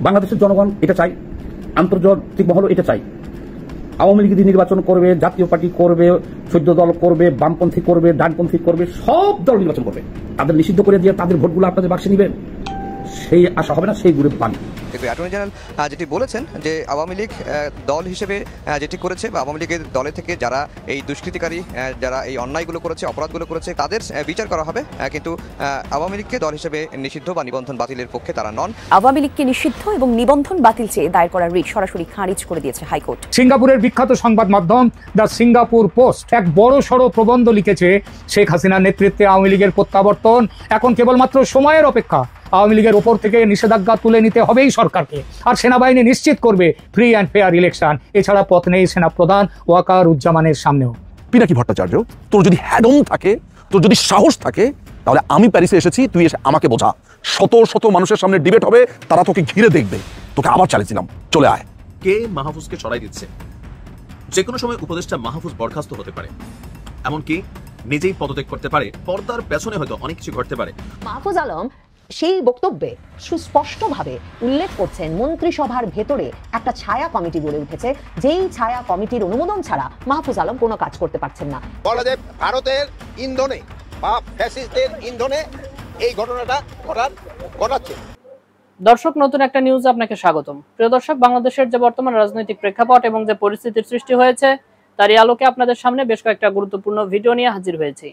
বাংলাদেশের জনগণ এটা চাই, আন্তর্জাতিক মহল এটা চাই। আওয়ামী লীগ নির্বাচন করবে, জাতীয় পার্টি করবে, 14 দল করবে, বামপন্থী করবে, ডানপন্থী করবে, সব দল নির্বাচন করবে। তাদের নিষিদ্ধ করে দিয়ে তাদের ভোটগুলো আপনাদের বাক্সে নেবেন, সেই আশা হবে না, সেই গ্রুপ পানি। অ্যাটর্নি জেনারেল যেটি বলেছেন যে আওয়ামী লীগ দল হিসেবে যেটি করেছে বা আওয়ামী লীগের দলে থেকে যারা এই দুষ্কৃতিকারী, যারা এই অন্যায়গুলো করেছে, অপরাধগুলো করেছে, তাদের বিচার করা হবে, কিন্তু আওয়ামী লীগকে দল হিসেবে নিষিদ্ধ বা নিবন্ধন বাতিলের পক্ষে তারা নন। আওয়ামী লীগকে নিষিদ্ধ এবং নিবন্ধন বাতিল চেয়ে দায়ের করা রিট সরাসরি খারিজ করে দিয়েছে হাইকোর্ট। সিঙ্গাপুরের বিখ্যাত সংবাদ মাধ্যম দ্য সিঙ্গাপুর পোস্ট এক বড় সড়ো প্রবন্ধ লিখেছে, শেখ হাসিনার নেতৃত্বে আওয়ামী লীগের প্রত্যাবর্তন এখন কেবলমাত্র সময়ের অপেক্ষা। আওয়ামী লীগের ওপর থেকে নিষেধাজ্ঞা তুলে নিতে হবেই সরকারকে, আর সেনাবাহিনী নিশ্চিত করবে ফ্রি অ্যান্ড ফেয়ার ইলেকশন। এছাড়া পথ নেই সেনাপ্রধান ওয়াকারুজ্জামানের সামনেও। পিনাকি ভট্টাচার্য, তোর যদি হ্যাডম থাকে, তোর যদি সাহস থাকে, তাহলে আমি প্যারিসে এসেছি, তুই এসে আমাকে বোঝা। শত শত মানুষের সামনে ডিবেট হবে, তারা তোকে ঘিরে দেখবে, তোকে আবার চ্যালেঞ্জ দিলাম, চলে আয়। কে মাহফুজকে সরাই দিচ্ছে? যে কোনো সময় উপদেষ্টা মাহফুজ বরখাস্ত হতে পারে, এমনকি নিজেই পদত্যাগ করতে পারে, পর্দার পেছনে হয়তো অনেক কিছু ঘটতে পারে। মাহফুজ আলম সেই বক্তব্যে সুস্পষ্টভাবে উল্লেখ করছেন মন্ত্রিসভার ভেতরে একটা ছায়া কমিটি গড়ে উঠেছে, যেই ছায়া কমিটির অনুমোদন ছাড়া মাহফুজ আলম কোনো কাজ করতে পারছেন না। বলা যায় ভারতের ইন্ধনে বা ফ্যাসিস্টদের ইন্ধনে এই ঘটনাটা ঘটাচ্ছে। দর্শক, নতুন একটা নিউজে আপনাকে স্বাগতম। প্রিয় দর্শক, বাংলাদেশের যে বর্তমান রাজনৈতিক প্রেক্ষাপট এবং যে পরিস্থিতির সৃষ্টি হয়েছে তারই আলোকে আপনাদের সামনে বেশ কয়েকটা গুরুত্বপূর্ণ ভিডিও নিয়ে হাজির হয়েছি,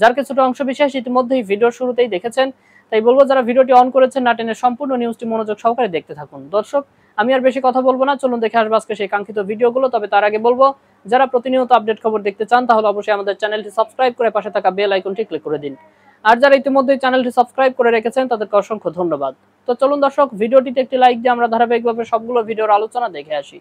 যার কিছুটা অংশ বিশেষ ইতিমধ্যেই ভিডিওর শুরুতেই দেখেছেন। তাই বলবো, যারা ভিডিওটি অন করেছেন না টেনে সম্পূর্ণ নিউজটি মনোযোগ সহকারে দেখতে থাকুন। দর্শক, আমি আর বেশি কথা বলবো না, চলুন দেখে আসবো আজকে সেই কাঙ্ক্ষিত ভিডিওগুলো। তবে তার আগে বলবো, যারা প্রতিনিয়ত আপডেট খবর দেখতে চান তাহলে অবশ্যই আমাদের চ্যানেলটি সাবস্ক্রাইব করে পাশে থাকা বেল আইকনটি ক্লিক করে দিন। আর যারা ইতিমধ্যেই চ্যানেলটি সাবস্ক্রাইব করে রেখেছেন তাদেরকে অসংখ্য ধন্যবাদ। তো চলুন দর্শক, ভিডিওটিতে একটি লাইক দিয়ে আমরা ধারাবাহিকভাবে সবগুলো ভিডিওর আলোচনা দেখে আসি।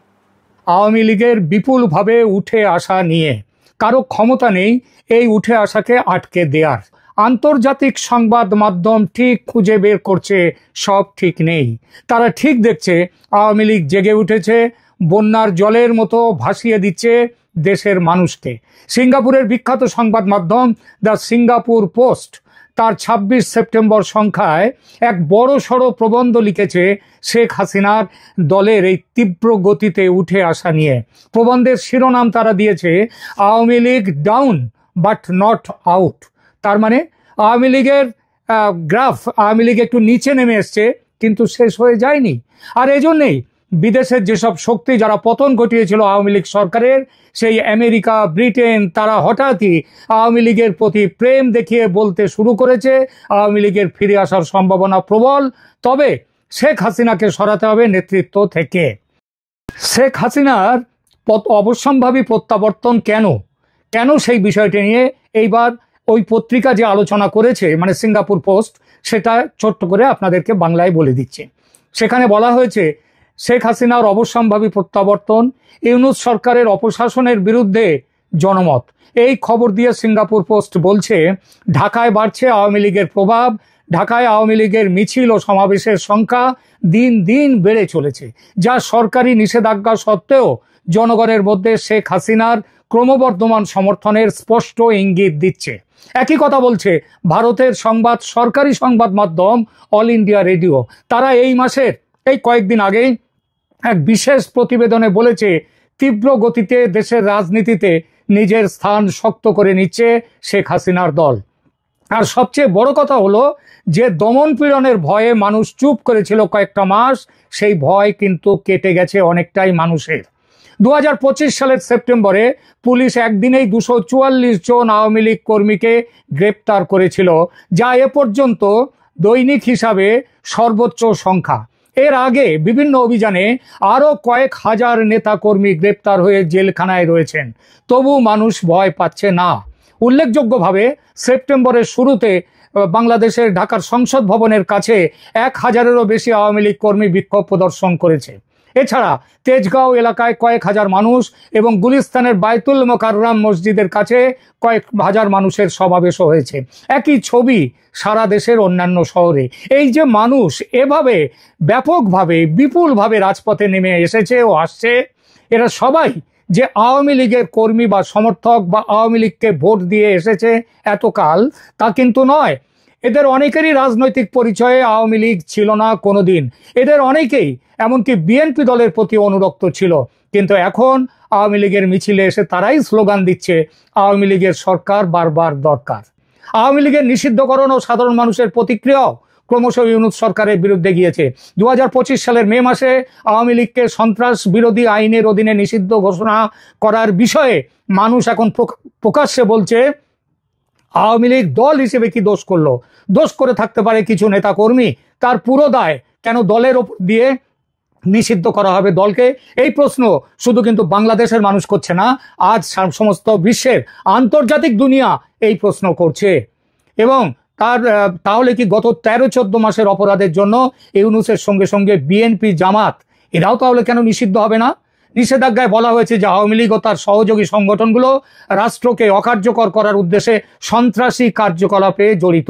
আওয়ামী লীগের বিপুলভাবে উঠে আসা নিয়ে কারো ক্ষমতা নেই এই উঠে আসাকে আটকে দেয়ার। আন্তর্জাতিক সংবাদ মাধ্যম ঠিক খুঁজে বের করছে সব ঠিক নেই। তারা ঠিক দেখছে আওয়ামী লীগ জেগে উঠেছে, বন্যার জলের মতো ভাসিয়ে দিচ্ছে দেশের মানুষকে। সিঙ্গাপুরের বিখ্যাত সংবাদ মাধ্যম দ্য সিঙ্গাপুর পোস্ট তার 26 সেপ্টেম্বর সংখ্যায় এক বড় সড়ো প্রবন্ধ লিখেছে শেখ হাসিনার দলের এই তীব্র গতিতে উঠে আসা নিয়ে। প্রবন্ধের শিরোনাম তারা দিয়েছে Awami League down but not out. তার মানে আওয়ামী লীগের গ্রাফ, আওয়ামী লীগ একটু নিচে নেমে এসছে কিন্তু শেষ হয়ে যায়নি। আর এজন্যেই বিদেশের যেসব শক্তি যারা পতন ঘটিয়েছিল আওয়ামী লীগ সরকারের, সেই আমেরিকা, ব্রিটেন, তারা হঠাৎই আওয়ামী লীগের প্রতি প্রেম দেখিয়ে বলতে শুরু করেছে আওয়ামী লীগের ফিরে আসার সম্ভাবনা প্রবল, তবে শেখ হাসিনাকে সরাতে হবে নেতৃত্ব থেকে। শেখ হাসিনার অবশ্যম্ভাবী প্রত্যাবর্তন কেন সেই বিষয়টি নিয়ে এইবার ওই পত্রিকা যে আলোচনা করেছে, মানে সিঙ্গাপুর পোস্ট, সেটা ছোট্ট করে আপনাদেরকে বাংলায় বলে দিচ্ছে। সেখানে বলা হয়েছে শেখ হাসিনার অবশ্যম্ভাবী প্রত্যাবর্তন, ইউনূস সরকারের অপশাসনের বিরুদ্ধে জনমত। এই খবর দিয়ে সিঙ্গাপুর পোস্ট বলছে ঢাকায় বাড়ছে আওয়ামী লীগের প্রভাব, ঢাকায় আওয়ামী লীগের মিছিল ও সমাবেশের সংখ্যা দিন দিন বেড়ে চলেছে, যা সরকারি নিষেধাজ্ঞা সত্ত্বেও জনগণের মধ্যে শেখ হাসিনার ক্রমবর্ধমান সমর্থনের স্পষ্ট ইঙ্গিত দিচ্ছে। একই কথা বলছে ভারতের সরকারি সংবাদ মাধ্যম অল ইন্ডিয়া রেডিও। তারা এই মাসের কয়েকদিন আগেই এক বিশেষ প্রতিবেদনে বলেছে তীব্র গতিতে দেশের রাজনীতিতে নিজের স্থান শক্ত করে নিচ্ছে শেখ হাসিনার দল। আর সবচেয়ে বড় কথা হলো যে দমন পীড়নের ভয়ে মানুষ চুপ করেছিল কয়েকটা মাস, সেই ভয় কিন্তু কেটে গেছে অনেকটাই মানুষের। 2025 সালের সেপ্টেম্বরে পুলিশ একদিনেই 244 জন আওয়ামী লীগ কর্মীকে গ্রেপ্তার করেছিল, যা এ পর্যন্ত দৈনিক হিসাবে সর্বোচ্চ সংখ্যা। এর আগে বিভিন্ন অভিযানে আরো কয়েক হাজার নেতা কর্মী গ্রেপ্তার হয়ে জেলখানায় রয়েছেন, তবু মানুষ ভয় পাচ্ছে না। উল্লেখযোগ্যভাবে সেপ্টেম্বরের শুরুতে বাংলাদেশের ঢাকার সংসদ ভবনের কাছে 1000-এরও বেশি আওয়ামী লীগ কর্মী বিক্ষোভ প্রদর্শন করেছে। এছাড়া তেজগাঁও এলাকায় কয়েক হাজার মানুষ এবং গুলিস্তানের বাইতুল মোকাররম মসজিদের কাছে কয়েক হাজার মানুষের সমাবেশও হয়েছে। একই ছবি সারা দেশের অন্যান্য শহরে। এই যে মানুষ এভাবে ব্যাপকভাবে বিপুলভাবে রাজপথে নেমে এসেছে ও আসছে, এরা সবাই যে আওয়ামী লীগের কর্মী বা সমর্থক বা আওয়ামী লীগকে ভোট দিয়ে এসেছে এতকাল, তা কিন্তু নয়। এদের অনেকেরই রাজনৈতিক পরিচয়ে আওয়ামী লীগ ছিল না কোনোদিন। এদের অনেকেই এমনকি বিএনপি দলের প্রতি অনুরক্ত ছিল, কিন্তু এখন আওয়ামী লীগের মিছিলে এসে তারাই স্লোগান দিচ্ছে আওয়ামী লীগের সরকার বারবার দরকার। আওয়ামী লীগের নিষিদ্ধকরণ ও সাধারণ মানুষের প্রতিক্রিয়াও ক্রমশ ইউনূস সরকারের বিরুদ্ধে গিয়েছে। 2025 সালের মে মাসে আওয়ামী লীগকে সন্ত্রাস বিরোধী আইনের অধীনে নিষিদ্ধ ঘোষণা করার বিষয়ে মানুষ এখন প্রকাশ্যে বলছে আওয়ামী লীগ দল হিসেবে কি দোষ করলো? দোষ করে থাকতে পারে কিছু নেতা কর্মী, তার পুরো দায় কেন দলের ওপর দিয়ে নিষিদ্ধ করা হবে দলকে? এই প্রশ্ন শুধু কিন্তু বাংলাদেশের মানুষ করছে না, আজ সমস্ত বিশ্বের আন্তর্জাতিক দুনিয়া এই প্রশ্ন করছে। এবং তাহলে কি গত 13-14 মাসের অপরাধের জন্য ইউনূসের সঙ্গে সঙ্গে বিএনপি, জামাত এরাও তাহলে কেন নিষিদ্ধ হবে না? নিষেধাজ্ঞায় বলা হয়েছে যে আওয়ামী লীগ ও তার সহযোগী সংগঠনগুলো রাষ্ট্রকে অকার্যকর করার উদ্দেশ্যে সন্ত্রাসী কার্যকলাপে জড়িত।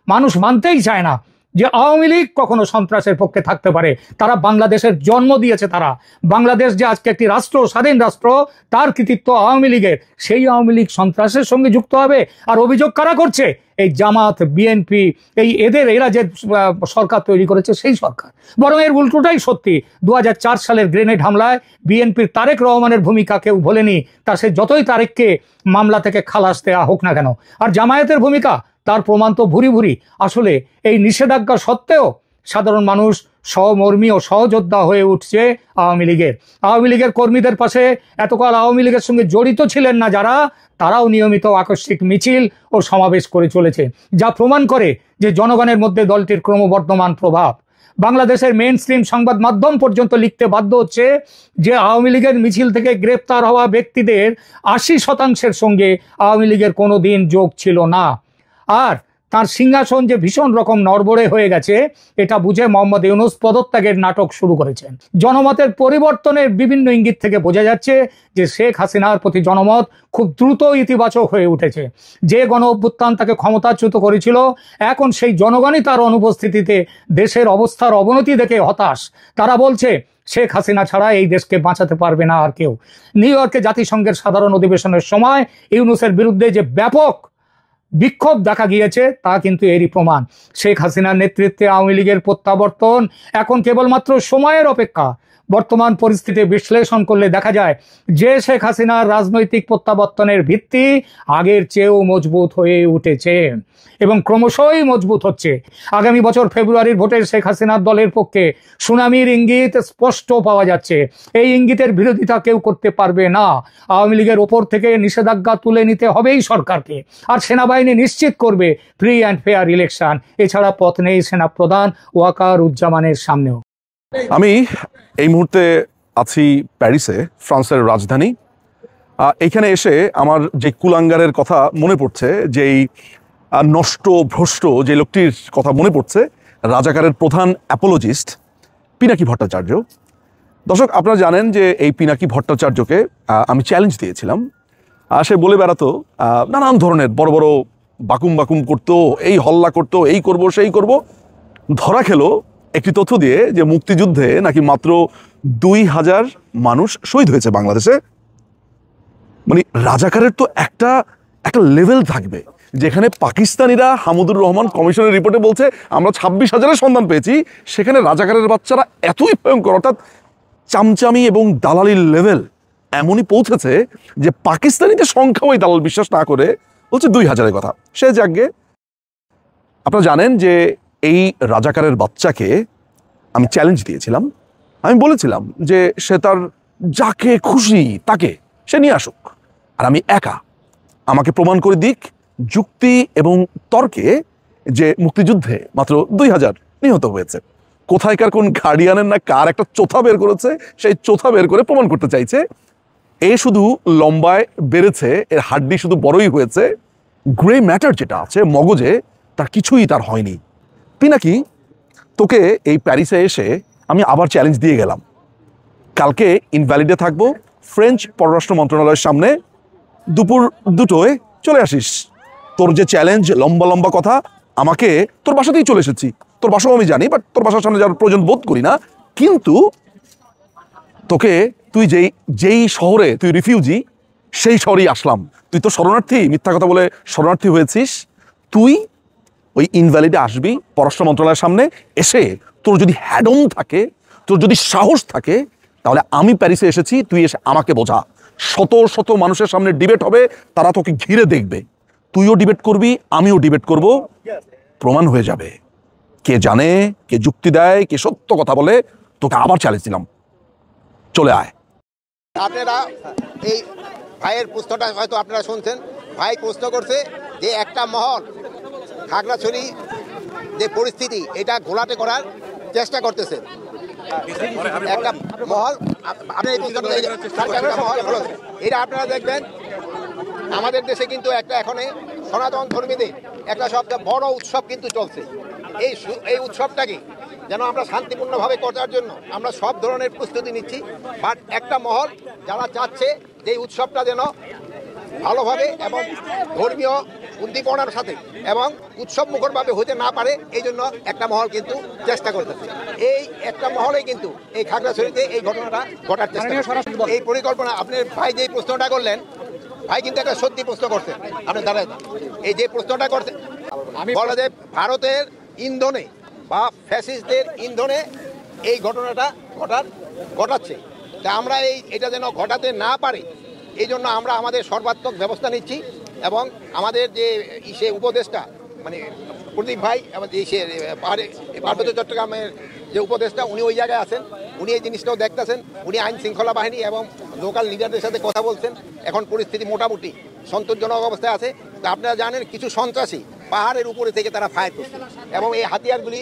মানুষ মানতেই চায় না যে আওয়ামী লীগ কখনো সন্ত্রাসের পক্ষে থাকতে পারে। তারা বাংলাদেশের জন্ম দিয়েছে, তারা বাংলাদেশ যে আজকে একটি রাষ্ট্র, স্বাধীন রাষ্ট্র, তার কৃতিত্ব আওয়ামী লীগের। সেই আওয়ামী লীগ সন্ত্রাসের সঙ্গে যুক্ত হবে? আর অভিযোগ কারা করছে? এই জামাত, বিএনপি, এরা যে সরকার তৈরি করেছে সেই সরকার। বরং এর উল্টোটাই সত্যি। 2004 সালের গ্রেনেড হামলায় বিএনপির তারেক রহমানের ভূমিকা কেউ ভোলেনি, তা সে যতই তারেককে মামলা থেকে খালাস দেয়া হোক না কেন। আর জামায়াতের ভূমিকা, তার প্রমাণ তো ভুরি ভুরি। আসলে এই নিষেধাজ্ঞা সত্ত্বেও সাধারণ মানুষ সহমর্মী ও সহযোদ্ধা হয়ে উঠছে আওয়ামী লীগের। আওয়ামী লীগের কর্মীদের পাশে এতকাল আওয়ামী লীগের সঙ্গে জড়িত ছিলেন না যারা, তারাও নিয়মিত আকস্মিক মিছিল ও সমাবেশ করে চলেছে, যা প্রমাণ করে যে জনগণের মধ্যে দলটির ক্রমবর্ধমান প্রভাব। বাংলাদেশের মেইন স্ট্রিম সংবাদ মাধ্যম পর্যন্ত লিখতে বাধ্য হচ্ছে যে আওয়ামী লীগের মিছিল থেকে গ্রেপ্তার হওয়া ব্যক্তিদের 80% সঙ্গে আওয়ামী লীগের কোনো দিন যোগ ছিল না। আর তার সিংহাসন যে ভীষণ রকম নড়বড়ে হয়ে গেছে, এটা বুঝে মোহাম্মদ ইউনূস পদত্যাগের নাটক শুরু করেছেন। জনমতের পরিবর্তনের বিভিন্ন ইঙ্গিত থেকে বোঝা যাচ্ছে যে শেখ হাসিনার প্রতি জনমত খুব দ্রুত ইতিবাচক হয়ে উঠেছে। যে গণ অভ্যুত্থান তাকে ক্ষমতাচ্যুত করেছিল, এখন সেই জনগণই তার অনুপস্থিতিতে দেশের অবস্থার অবনতি দেখে হতাশ। তারা বলছে শেখ হাসিনা ছাড়া এই দেশকে বাঁচাতে পারবে না আর কেউ। নিউ ইয়র্কে জাতিসংঘের সাধারণ অধিবেশনের সময় ইউনূসের বিরুদ্ধে যে ব্যাপক বিক্ষোভ দেখা গিয়েছে তা কিন্তু এরই প্রমাণ। শেখ হাসিনার নেতৃত্বে আওয়ামী লীগের প্রত্যাবর্তন এখন কেবলমাত্র সময়ের অপেক্ষা। বর্তমান পরিস্থিতি বিশ্লেষণ করলে দেখা যায় যে শেখ হাসিনার রাজনৈতিক প্রত্যাবর্তনের ভিত্তি আগের চেয়েও মজবুত হয়ে উঠেছে এবং ক্রমশই মজবুত হচ্ছে। আগামী বছর ফেব্রুয়ারির ভোটে শেখ হাসিনার দলের পক্ষে সুনামির ইঙ্গিত স্পষ্ট পাওয়া যাচ্ছে। এই ইঙ্গিতের বিরোধিতা কেউ করতে পারবে না। আওয়ামী লীগের ওপর থেকে নিষেধাজ্ঞা তুলে নিতে হবেই সরকারকে, আর সেনাবাহিনী নিশ্চিত করবে ফ্রি অ্যান্ড ফেয়ার ইলেকশন। এছাড়া পথ নেই সেনাপ্রধান ওয়াকারুজ্জামানের সামনেও। আমি এই মুহূর্তে আছি প্যারিসে, ফ্রান্সের রাজধানী। এইখানে এসে আমার যে কুলাঙ্গারের কথা মনে পড়ছে, যেই নষ্ট ভ্রষ্ট যে লোকটির কথা মনে পড়ছে, রাজাকারের প্রধান অ্যাপোলজিস্ট পিনাকি ভট্টাচার্য। দর্শক, আপনারা জানেন যে এই পিনাকি ভট্টাচার্যকে আমি চ্যালেঞ্জ দিয়েছিলাম। সে বলে বেড়াতো নানান ধরনের বড় বড় বাকুম বাকুম করতো, এই হল্লা করতো, এই করব সেই করব। ধরা খেলো একটি তথ্য দিয়ে যে মুক্তিযুদ্ধে নাকি মাত্র 2000 মানুষ শহীদ হয়েছে বাংলাদেশে। মানে রাজাকারের তো একটা লেভেল থাকবে, যেখানে পাকিস্তানিরা হামিদুর রহমান কমিশনের রিপোর্টে বলছে আমরা 26,000-এর সন্ধান পেয়েছি, সেখানে রাজাকারের বাচ্চারা এতই ভয়ঙ্কর, অর্থাৎ চামচামি এবং দালালির লেভেল এমনই পৌঁছেছে যে পাকিস্তানিদের সংখ্যা ওই দালাল বিশ্বাস না করে বলছে 2000-এর কথা। সে যাকে আপনারা জানেন যে এই রাজাকারের বাচ্চাকে আমি চ্যালেঞ্জ দিয়েছিলাম। আমি বলেছিলাম যে সে তার যাকে খুশি তাকে সে নিয়ে আসুক, আর আমি একা, আমাকে প্রমাণ করে দিক যুক্তি এবং তর্কে যে মুক্তিযুদ্ধে মাত্র 2000 নিহত হয়েছে। কোথায়কার কোন গার্ডিয়ানের না কার একটা চোথা বের করেছে, সেই চোথা বের করে প্রমাণ করতে চাইছে। এ শুধু লম্বায় বেড়েছে, এর হাড্ডি শুধু বড়ই হয়েছে, গ্রে ম্যাটার যেটা আছে মগজে তার কিছুই তার হয়নি। পিনাকি, তোকে এই প্যারিসে এসে আমি আবার চ্যালেঞ্জ দিয়ে গেলাম, কালকে ইনভ্যালিডে থাকবো, ফ্রেঞ্চ পররাষ্ট্র মন্ত্রণালয়ের সামনে দুপুর 2টোয় চলে আসিস। তোর যে চ্যালেঞ্জ, লম্বা লম্বা কথা, আমাকে তোর বাসাতেই চলে এসেছি, তোর বাসাও আমি জানি, বাট তোর বাসার সামনে যাওয়ার প্রয়োজন বোধ করি না। কিন্তু তোকে তুই যেই শহরে তুই রিফিউজি, সেই শহরেই আসলাম। তুই তো শরণার্থী, মিথ্যা কথা বলে শরণার্থী হয়েছিস। তুই ওই ইনভ্যালিডে আসবি পররাষ্ট্র মন্ত্রণালয়ের সামনে এসে, তোর যদি হ্যাডম থাকে, তোর যদি সাহস থাকে, তাহলে আমি প্যারিসে এসেছি, তুই এসে আমাকে বোঝা। শত শত মানুষের সামনে ডিবেট হবে, তারা তোকে ঘিরে দেখবে, তুইও ডিবেট করবি, আমিও ডিবেট করব, প্রমাণ হয়ে যাবে কে জানে, কে যুক্তি দেয়, কে সত্য কথা বলে। তোকে আবার চ্যালেঞ্জ দিলাম, চলে আয়। আপনারা এই ভাইয়ের প্রশ্নটা হয়তো আপনারা শুনছেন, ভাই প্রশ্ন করছে যে একটা মহল খাগড়াছড়ি যে পরিস্থিতি এটা ঘোলাটে করার চেষ্টা করতেছে। একটা মহল আপনি এই প্রশ্নটা এটা আপনারা দেখবেন আমাদের দেশে কিন্তু একটা এখনই সনাতন ধর্মীদের একটা সবচেয়ে বড় উৎসব কিন্তু চলছে। এই উৎসবটাকে যেন আমরা শান্তিপূর্ণভাবে করার জন্য আমরা সব ধরনের প্রস্তুতি নিচ্ছি। বাট একটা মহল যারা চাচ্ছে যে এই উৎসবটা যেন ভালোভাবে এবং ধর্মীয় উদ্দীপনার সাথে এবং উৎসব মুখরভাবে হতে না পারে, এই জন্য একটা মহল কিন্তু চেষ্টা করতেছে। এই একটা মহলেই কিন্তু এই খাগড়াছড়িতে এই ঘটনাটা ঘটার চেষ্টা করছে। এই পরিকল্পনা আপনার ভাই যে প্রশ্নটা করলেন, ভাই কিন্তু একটা সত্যি প্রশ্ন করছেন। আপনি দাঁড়ায় এই যে প্রশ্নটা করছেন, বলা যায় ভারতের ইন্ধনে বা ফ্যাসিস্টদের ইন্ধনে এই ঘটনাটা ঘটাচ্ছে। তা আমরা এটা যেন ঘটাতে না পারে এই জন্য আমরা আমাদের সর্বাত্মক ব্যবস্থা নিচ্ছি। এবং আমাদের যে উপদেষ্টা মানে প্রদীপ ভাই, আমাদের পার্বত্য চট্টগ্রামের যে উপদেষ্টা, উনি ওই জায়গায় আছেন, উনি এই জিনিসটাও দেখতেছেন। উনি আইন শৃঙ্খলা বাহিনী এবং লোকাল লিডারদের সাথে কথা বলছেন। এখন পরিস্থিতি মোটামুটি সন্তোষজনক অবস্থায় আছে। তা আপনারা জানেন কিছু সন্ত্রাসী পাহাড়ের উপরে থেকে তারা ফায়ার করছে এবং এই হাতিয়ারগুলি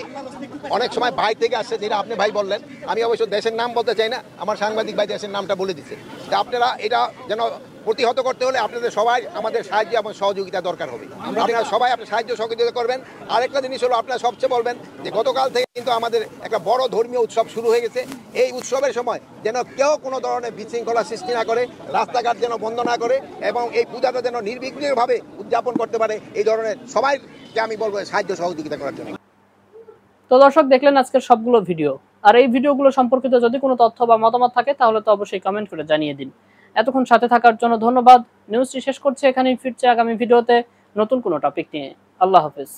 অনেক সময় বাইরে থেকে আসছে, যেটা আপনি ভাই বললেন। আমি অবশ্য দেশের নাম বলতে চাই না, আমার সাংবাদিক ভাই দেশের নামটা বলে দিচ্ছে। তা আপনারা এটা যেন প্রতিহত করতে হলে আপনাদের সবাই আমাদের সাহায্য এবং সহযোগিতা দরকার হবে। আপনারা সবাই আপনার সাহায্য সহযোগিতা করবেন। আরেকটা জিনিস হলো, আপনারা সবচেয়ে বলবেন যে গতকাল থেকে কিন্তু আমাদের একটা বড় ধর্মীয় উৎসব শুরু হয়ে গেছে। এই উৎসবের সময় যেন কেউ কোনো ধরনের বিশৃঙ্খলা সৃষ্টি না করে, রাস্তাঘাট যেন বন্ধ না করে এবং এই পূজাটা যেন নির্বিঘ্নভাবে উদযাপন করতে পারে, এই ধরনের সবাইকে আমি বলবো সাহায্য সহযোগিতা করার জন্য। তো দর্শক, দেখলেন আজকের সবগুলো ভিডিও। আর এই ভিডিওগুলো সম্পর্কিত যদি কোনো তথ্য বা মতামত থাকে তাহলে তো অবশ্যই কমেন্ট করে জানিয়ে দিন। এতক্ষণ সাথে থাকার জন্য ধন্যবাদ। নিউজটি শেষ করছি এখানেই, ফিরছে আগামী ভিডিওতে নতুন কোনো টপিক নিয়ে। আল্লাহ হাফেজ।